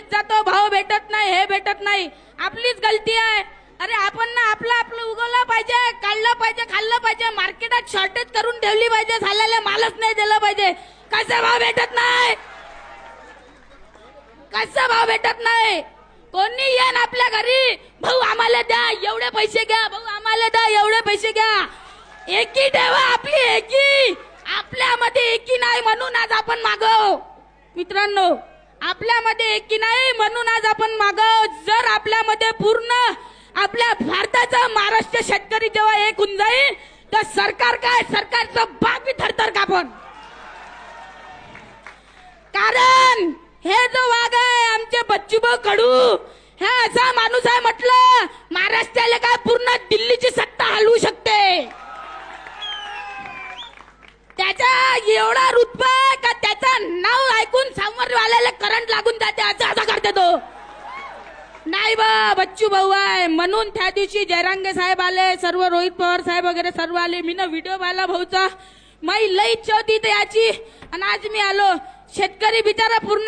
खालीच जातो, भाव भेटत नाही, हे भेटत नाही, आपलीच गलती आहे. अरे आपण ना आपलं आपलं उगवलं पाहिजे, काढलं पाहिजे, खाल्लं पाहिजे, मार्केटात शॉर्टेज करून ठेवली पाहिजे, झालेला मालच नाही दिला पाहिजे. कसा भाव भेटत नाही, कसा भाव भेटत नाही. कोणी येईन आपल्या घरी, भाऊ आम्हाला द्या एवढे पैसे घ्या, भाऊ आम्हाला द्या एवढे पैसे घ्या. एकी ठेवा आपली, एकी. आपल्यामध्ये एकी नाही म्हणून आज आपण मागव. मित्रांनो, आपल्यामध्ये एकी नाही म्हणून आज आपण मागव. जर आपल्यामध्ये पूर्ण आपल्या भारताचा महाराष्ट्र शेतकरी जेव्हा एक होऊन जाईल तर सरकार काय, सरकारचं बाबी थरथर कापण. कारण हे जो वाघ आहे आमचे बच्चूभाऊ कडू, हे असा माणूस आहे म्हटलं महाराष्ट्राला काय पूर्ण दिल्लीची सत्ता हलवू शकते. त्याचा एवढा रुतबा आहे का त्याचं नाव ऐकून सामोरवाल्याला करंट लागून जाते, असं करते तो. नाही बा, बच्चू भाऊ आहे म्हणून त्या दिवशी जयरांगे साहेब आले, सर्व रोहित पवार साहेब वगैरे सर्व आले. मी ना व्हिडिओ पाहिला भाऊचा, माई लई इच्छा होती याची, आणि आज मी आलो. शेतकरी बिचारा पूर्ण